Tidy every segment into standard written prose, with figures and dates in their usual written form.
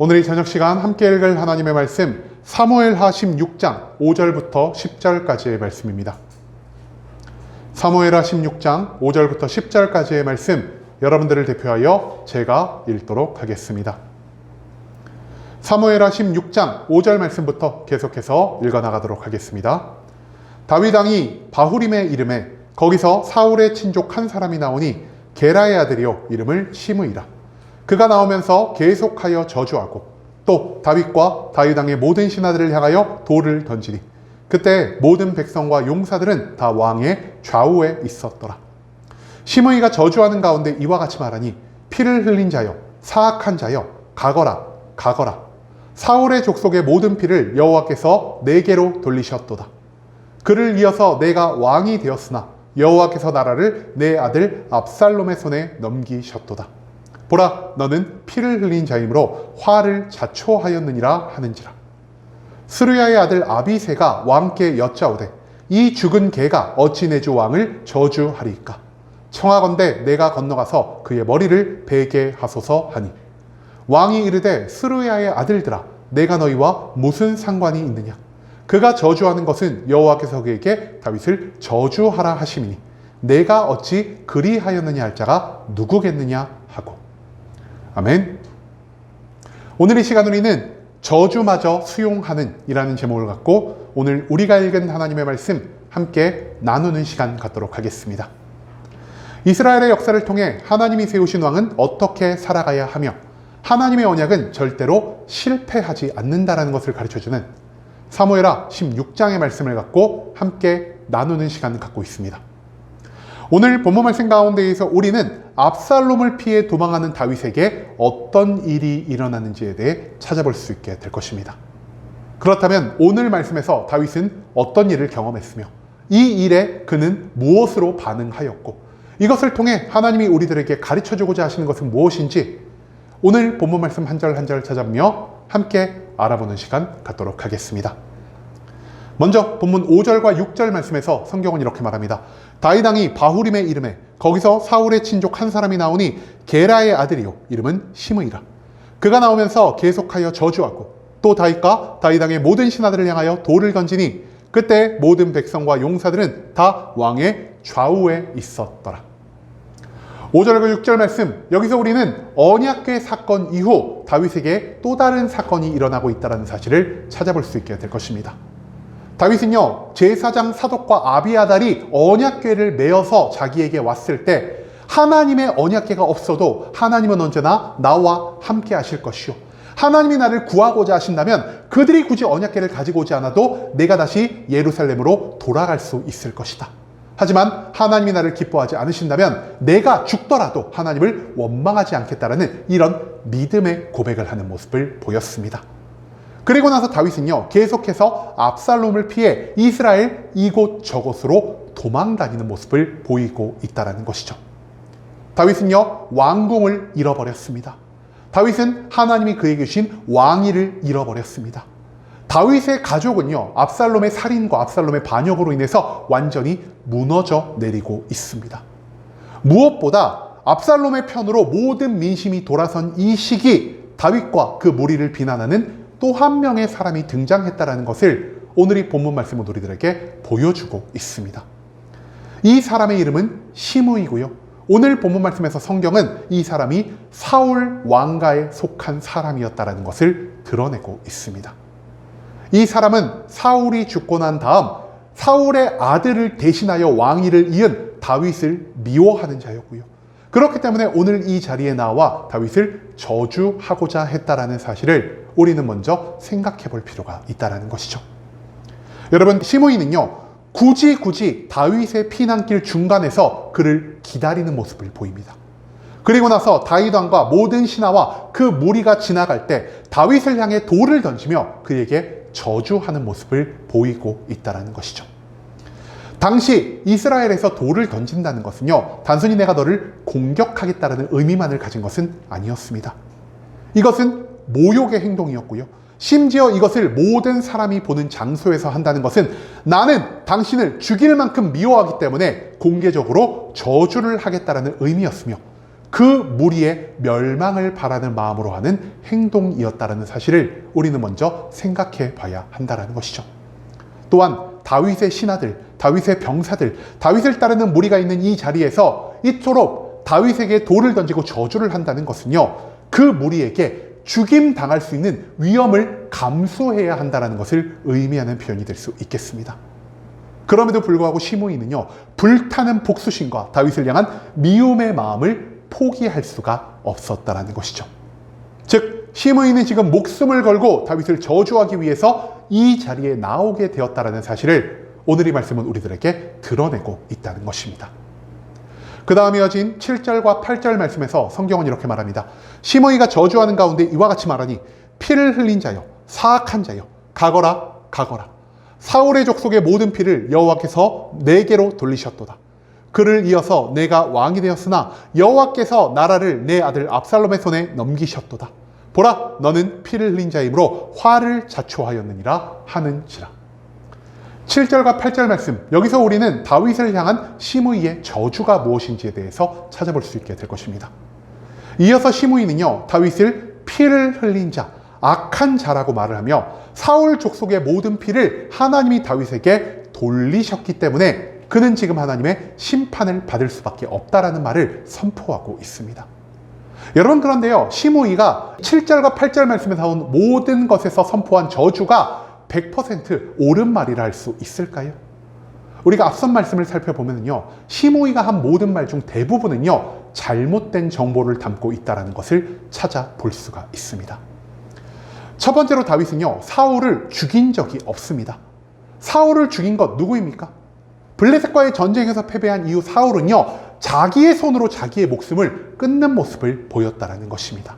오늘 이 저녁 시간 함께 읽을 하나님의 말씀 사무엘하 16장 5절부터 10절까지의 말씀입니다. 사무엘하 16장 5절부터 10절까지의 말씀 여러분들을 대표하여 제가 읽도록 하겠습니다. 사무엘하 16장 5절 말씀부터 계속해서 읽어나가도록 하겠습니다. 다윗 왕이 바후림에 이름에 거기서 사울의 친족 한 사람이 나오니 게라의 아들이요 이름을 시므이라. 그가 나오면서 계속하여 저주하고 또 다윗과 다윗 왕의 모든 신하들을 향하여 돌을 던지니 그때 모든 백성과 용사들은 다 왕의 좌우에 있었더라. 시므이가 저주하는 가운데 이와 같이 말하니 피를 흘린 자여 사악한 자여 가거라 가거라. 사울의 족속의 모든 피를 여호와께서 내게로 돌리셨도다. 그를 이어서 내가 왕이 되었으나 여호와께서 나라를 내 아들 압살롬의 손에 넘기셨도다. 보라, 너는 피를 흘린 자이므로 화를 자초하였느니라 하는지라. 스루야의 아들 아비새가 왕께 여짜오되 이 죽은 개가 어찌 내 주 왕을 저주하리이까. 청하건대 내가 건너가서 그의 머리를 베게 하소서 하니 왕이 이르되 스루야의 아들들아 내가 너희와 무슨 상관이 있느냐. 그가 저주하는 것은 여호와께서 그에게 다윗을 저주하라 하심이니 내가 어찌 그리하였느냐 할 자가 누구겠느냐 하고. 아멘. 오늘 이 시간 우리는 저주마저 수용하는 이라는 제목을 갖고 오늘 우리가 읽은 하나님의 말씀 함께 나누는 시간 갖도록 하겠습니다. 이스라엘의 역사를 통해 하나님이 세우신 왕은 어떻게 살아가야 하며 하나님의 언약은 절대로 실패하지 않는다라는 것을 가르쳐주는 사무엘하 16장의 말씀을 갖고 함께 나누는 시간을 갖고 있습니다. 오늘 본문 말씀 가운데에서 우리는 압살롬을 피해 도망하는 다윗에게 어떤 일이 일어나는지에 대해 찾아볼 수 있게 될 것입니다. 그렇다면 오늘 말씀에서 다윗은 어떤 일을 경험했으며 이 일에 그는 무엇으로 반응하였고 이것을 통해 하나님이 우리들에게 가르쳐주고자 하시는 것은 무엇인지 오늘 본문 말씀 한 절 한 절 찾아보며 함께 알아보는 시간 갖도록 하겠습니다. 먼저 본문 5절과 6절 말씀에서 성경은 이렇게 말합니다. 다윗 왕이 바후림에 이름에 거기서 사울의 친족 한 사람이 나오니 게라의 아들이요 이름은 시므이라. 그가 나오면서 계속하여 저주하고 또 다윗과 다윗 왕의 모든 신하들을 향하여 돌을 던지니 그때 모든 백성과 용사들은 다 왕의 좌우에 있었더라. 5절과 6절 말씀, 여기서 우리는 언약궤 사건 이후 다윗에게 또 다른 사건이 일어나고 있다는 사실을 찾아볼 수 있게 될 것입니다. 다윗은요, 제사장 사독과 아비아달이 언약궤를 메어서 자기에게 왔을 때 하나님의 언약궤가 없어도 하나님은 언제나 나와 함께 하실 것이요, 하나님이 나를 구하고자 하신다면 그들이 굳이 언약궤를 가지고 오지 않아도 내가 다시 예루살렘으로 돌아갈 수 있을 것이다. 하지만 하나님이 나를 기뻐하지 않으신다면 내가 죽더라도 하나님을 원망하지 않겠다라는 이런 믿음의 고백을 하는 모습을 보였습니다. 그리고 나서 다윗은요, 계속해서 압살롬을 피해 이스라엘 이곳저곳으로 도망 다니는 모습을 보이고 있다는 것이죠. 다윗은요, 왕궁을 잃어버렸습니다. 다윗은 하나님이 그에게 주신 왕위를 잃어버렸습니다. 다윗의 가족은요, 압살롬의 살인과 압살롬의 반역으로 인해서 완전히 무너져 내리고 있습니다. 무엇보다 압살롬의 편으로 모든 민심이 돌아선 이 시기 다윗과 그 무리를 비난하는 또 한 명의 사람이 등장했다는 것을 오늘 이 본문 말씀은 우리들에게 보여주고 있습니다. 이 사람의 이름은 시므이고요. 오늘 본문 말씀에서 성경은 이 사람이 사울 왕가에 속한 사람이었다는 것을 드러내고 있습니다. 이 사람은 사울이 죽고 난 다음 사울의 아들을 대신하여 왕위를 이은 다윗을 미워하는 자였고요. 그렇기 때문에 오늘 이 자리에 나와 다윗을 저주하고자 했다라는 사실을 우리는 먼저 생각해 볼 필요가 있다는 것이죠. 여러분, 시므이는요, 굳이 다윗의 피난길 중간에서 그를 기다리는 모습을 보입니다. 그리고 나서 다윗 왕과 모든 신하와 그 무리가 지나갈 때 다윗을 향해 돌을 던지며 그에게 저주하는 모습을 보이고 있다는 것이죠. 당시 이스라엘에서 돌을 던진다는 것은요, 단순히 내가 너를 공격하겠다는 의미만을 가진 것은 아니었습니다. 이것은 모욕의 행동이었고요. 심지어 이것을 모든 사람이 보는 장소에서 한다는 것은 나는 당신을 죽일 만큼 미워하기 때문에 공개적으로 저주를 하겠다는 의미였으며 그 무리의 멸망을 바라는 마음으로 하는 행동이었다는 사실을 우리는 먼저 생각해 봐야 한다는 것이죠. 또한 다윗의 신하들, 다윗의 병사들, 다윗을 따르는 무리가 있는 이 자리에서 이토록 다윗에게 돌을 던지고 저주를 한다는 것은요, 그 무리에게 죽임당할 수 있는 위험을 감수해야 한다는 것을 의미하는 표현이 될 수 있겠습니다. 그럼에도 불구하고 시므이는요, 불타는 복수심과 다윗을 향한 미움의 마음을 포기할 수가 없었다는 것이죠. 즉, 시므이는 지금 목숨을 걸고 다윗을 저주하기 위해서 이 자리에 나오게 되었다는 사실을 오늘 이 말씀은 우리들에게 드러내고 있다는 것입니다. 그 다음에 이어진 7절과 8절 말씀에서 성경은 이렇게 말합니다. 시므이가 저주하는 가운데 이와 같이 말하니 피를 흘린 자여, 사악한 자여, 가거라, 가거라. 사울의 족속의 모든 피를 여호와께서 내게로 돌리셨도다. 그를 이어서 내가 왕이 되었으나 여호와께서 나라를 내 아들 압살롬의 손에 넘기셨도다. 보라, 너는 피를 흘린 자이므로 화를 자초하였느니라 하는지라. 7절과 8절 말씀, 여기서 우리는 다윗을 향한 시므이의 저주가 무엇인지에 대해서 찾아볼 수 있게 될 것입니다. 이어서 시므이는요, 다윗을 피를 흘린 자, 악한 자라고 말을 하며 사울 족속의 모든 피를 하나님이 다윗에게 돌리셨기 때문에 그는 지금 하나님의 심판을 받을 수밖에 없다라는 말을 선포하고 있습니다. 여러분, 그런데요, 시므이가 7절과 8절 말씀에 나온 모든 것에서 선포한 저주가 100% 옳은 말이라 할 수 있을까요? 우리가 앞선 말씀을 살펴보면요, 시므이가 한 모든 말 중 대부분은요, 잘못된 정보를 담고 있다는 것을 찾아볼 수가 있습니다. 첫 번째로 다윗은요, 사울을 죽인 적이 없습니다. 사울을 죽인 것 누구입니까? 블레셋과의 전쟁에서 패배한 이후 사울은요, 자기의 손으로 자기의 목숨을 끊는 모습을 보였다는 것입니다.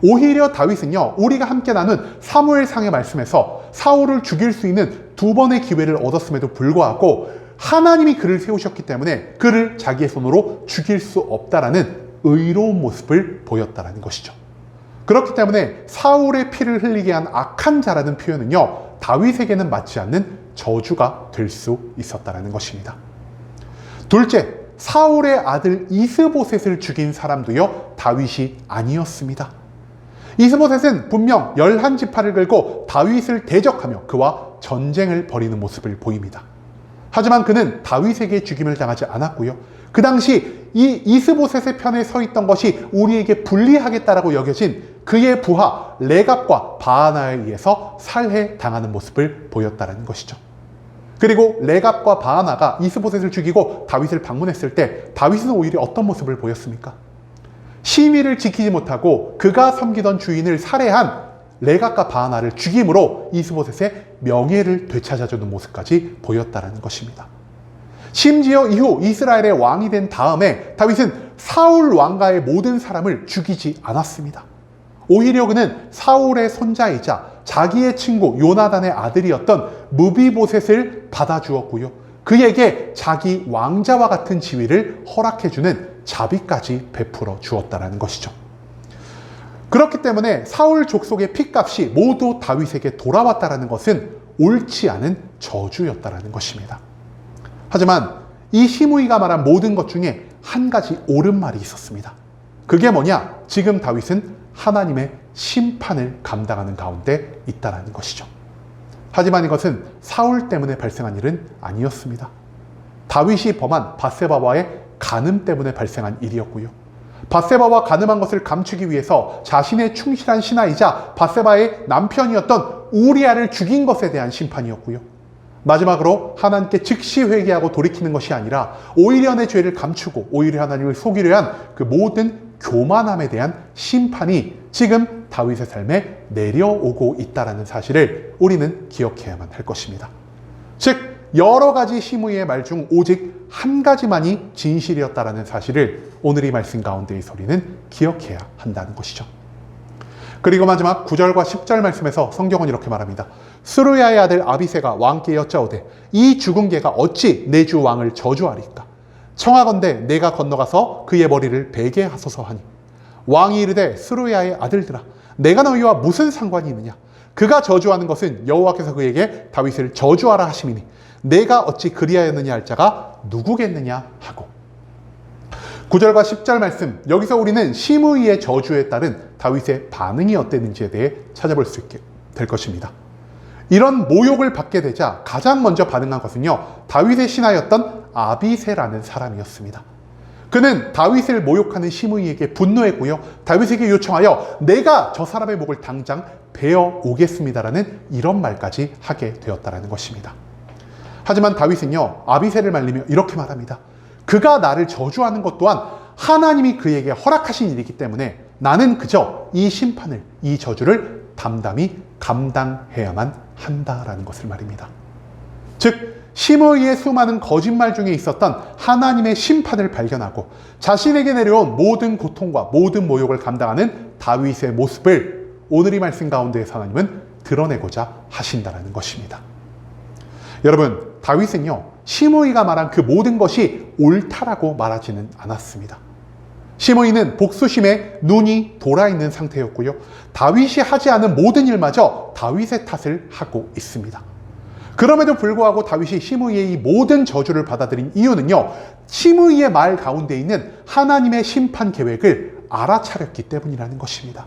오히려 다윗은요, 우리가 함께 나눈 사무엘상의 말씀에서 사울을 죽일 수 있는 2번의 기회를 얻었음에도 불구하고 하나님이 그를 세우셨기 때문에 그를 자기의 손으로 죽일 수 없다라는 의로운 모습을 보였다는 것이죠. 그렇기 때문에 사울의 피를 흘리게 한 악한 자라는 표현은요, 다윗에게는 맞지 않는 저주가 될 수 있었다는 것입니다. 둘째, 사울의 아들 이스보셋을 죽인 사람도요, 다윗이 아니었습니다. 이스보셋은 분명 11지파를 걸고 다윗을 대적하며 그와 전쟁을 벌이는 모습을 보입니다. 하지만 그는 다윗에게 죽임을 당하지 않았고요, 그 당시 이 이스보셋의 편에 서 있던 것이 우리에게 불리하겠다라고 여겨진 그의 부하 레갑과 바하나에 의해서 살해당하는 모습을 보였다는 것이죠. 그리고 레갑과 바하나가 이스보셋을 죽이고 다윗을 방문했을 때 다윗은 오히려 어떤 모습을 보였습니까? 시위를 지키지 못하고 그가 섬기던 주인을 살해한 레갑과 바하나를 죽임으로 이스보셋의 명예를 되찾아주는 모습까지 보였다는 것입니다. 심지어 이후 이스라엘의 왕이 된 다음에 다윗은 사울 왕가의 모든 사람을 죽이지 않았습니다. 오히려 그는 사울의 손자이자 자기의 친구 요나단의 아들이었던 무비보셋을 받아주었고요, 그에게 자기 왕자와 같은 지위를 허락해주는 자비까지 베풀어 주었다는 것이죠. 그렇기 때문에 사울 족속의 핏값이 모두 다윗에게 돌아왔다는 것은 옳지 않은 저주였다는 것입니다. 하지만 이 시므이가 말한 모든 것 중에 한 가지 옳은 말이 있었습니다. 그게 뭐냐? 지금 다윗은 하나님의 심판을 감당하는 가운데 있다는 것이죠. 하지만 이것은 사울 때문에 발생한 일은 아니었습니다. 다윗이 범한 밧세바와의 간음 때문에 발생한 일이었고요, 밧세바와 간음한 것을 감추기 위해서 자신의 충실한 신하이자 밧세바의 남편이었던 우리아를 죽인 것에 대한 심판이었고요, 마지막으로 하나님께 즉시 회개하고 돌이키는 것이 아니라 오히려 내 죄를 감추고 오히려 하나님을 속이려 한 그 모든 교만함에 대한 심판이 지금 다윗의 삶에 내려오고 있다는 사실을 우리는 기억해야만 할 것입니다. 즉, 여러 가지 시므이의 말 중 오직 한 가지만이 진실이었다는 사실을 오늘 이 말씀 가운데의 소리는 기억해야 한다는 것이죠. 그리고 마지막 9절과 10절 말씀에서 성경은 이렇게 말합니다. 스루야의 아들 아비새가 왕께 여짜오되 이 죽은 개가 어찌 내 주 왕을 저주하리까? 청하건대 내가 건너가서 그의 머리를 베게 하소서 하니, 왕이 이르되 스루야의 아들들아, 내가 너희와 무슨 상관이 있느냐? 그가 저주하는 것은 여호와께서 그에게 다윗을 저주하라 하심이니 내가 어찌 그리하였느냐 할 자가 누구겠느냐 하고. 9절과 10절 말씀, 여기서 우리는 심의의 저주에 따른 다윗의 반응이 어땠는지에 대해 찾아볼 수 있게 될 것입니다. 이런 모욕을 받게 되자 가장 먼저 반응한 것은요, 다윗의 신하였던 아비새라는 사람이었습니다. 그는 다윗을 모욕하는 심의에게 분노했고요, 다윗에게 요청하여 내가 저 사람의 목을 당장 베어 오겠습니다라는 이런 말까지 하게 되었다는 것입니다. 하지만 다윗은요, 아비새를 말리며 이렇게 말합니다. 그가 나를 저주하는 것 또한 하나님이 그에게 허락하신 일이기 때문에 나는 그저 이 심판을, 이 저주를 담담히 감당해야만 한다라는 것을 말입니다. 즉, 심의의 수많은 거짓말 중에 있었던 하나님의 심판을 발견하고 자신에게 내려온 모든 고통과 모든 모욕을 감당하는 다윗의 모습을 오늘 이 말씀 가운데에서 하나님은 드러내고자 하신다는 것입니다. 여러분, 다윗은요, 심의가 말한 그 모든 것이 옳다라고 말하지는 않았습니다. 심의는 복수심에 눈이 돌아있는 상태였고요, 다윗이 하지 않은 모든 일마저 다윗의 탓을 하고 있습니다. 그럼에도 불구하고 다윗이 심의의 이 모든 저주를 받아들인 이유는요, 심의의 말 가운데 있는 하나님의 심판 계획을 알아차렸기 때문이라는 것입니다.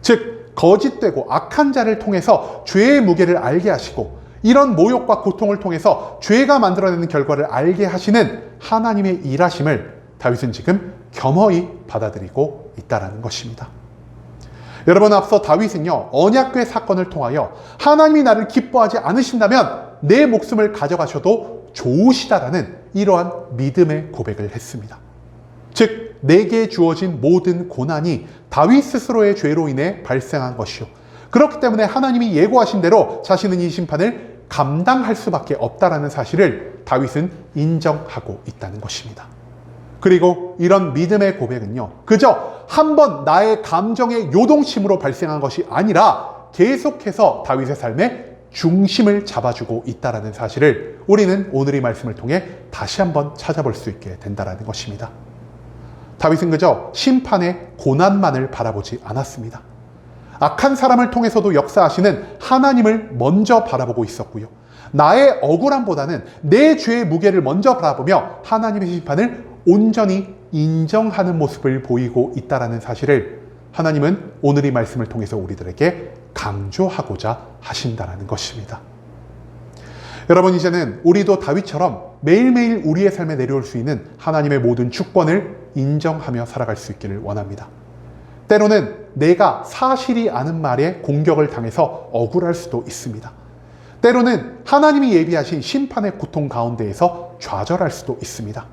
즉, 거짓되고 악한 자를 통해서 죄의 무게를 알게 하시고 이런 모욕과 고통을 통해서 죄가 만들어내는 결과를 알게 하시는 하나님의 일하심을 다윗은 지금 겸허히 받아들이고 있다는 것입니다. 여러분, 앞서 다윗은요, 언약궤 사건을 통하여 하나님이 나를 기뻐하지 않으신다면 내 목숨을 가져가셔도 좋으시다라는 이러한 믿음의 고백을 했습니다. 즉, 내게 주어진 모든 고난이 다윗 스스로의 죄로 인해 발생한 것이요, 그렇기 때문에 하나님이 예고하신 대로 자신은 이 심판을 감당할 수밖에 없다라는 사실을 다윗은 인정하고 있다는 것입니다. 그리고 이런 믿음의 고백은요, 그저 한번 나의 감정의 요동침으로 발생한 것이 아니라 계속해서 다윗의 삶의 중심을 잡아주고 있다는 사실을 우리는 오늘 이 말씀을 통해 다시 한번 찾아볼 수 있게 된다는 것입니다. 다윗은 그저 심판의 고난만을 바라보지 않았습니다. 악한 사람을 통해서도 역사하시는 하나님을 먼저 바라보고 있었고요, 나의 억울함보다는 내 죄의 무게를 먼저 바라보며 하나님의 심판을 온전히 인정하는 모습을 보이고 있다는 사실을 하나님은 오늘 이 말씀을 통해서 우리들에게 강조하고자 하신다는 것입니다. 여러분, 이제는 우리도 다윗처럼 매일매일 우리의 삶에 내려올 수 있는 하나님의 모든 주권을 인정하며 살아갈 수 있기를 원합니다. 때로는 내가 사실이 아는 말에 공격을 당해서 억울할 수도 있습니다. 때로는 하나님이 예비하신 심판의 고통 가운데에서 좌절할 수도 있습니다.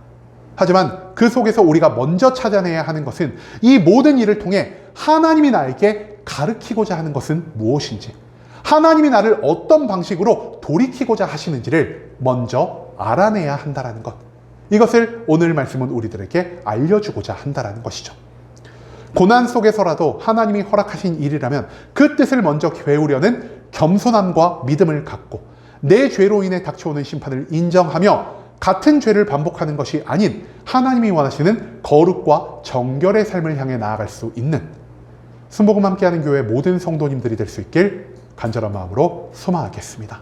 하지만 그 속에서 우리가 먼저 찾아내야 하는 것은 이 모든 일을 통해 하나님이 나에게 가르치고자 하는 것은 무엇인지, 하나님이 나를 어떤 방식으로 돌이키고자 하시는지를 먼저 알아내야 한다는 것, 이것을 오늘 말씀은 우리들에게 알려주고자 한다는 것이죠. 고난 속에서라도 하나님이 허락하신 일이라면 그 뜻을 먼저 배우려는 겸손함과 믿음을 갖고 내 죄로 인해 닥쳐오는 심판을 인정하며 같은 죄를 반복하는 것이 아닌 하나님이 원하시는 거룩과 정결의 삶을 향해 나아갈 수 있는 순복음 함께하는 교회 모든 성도님들이 될 수 있길 간절한 마음으로 소망하겠습니다.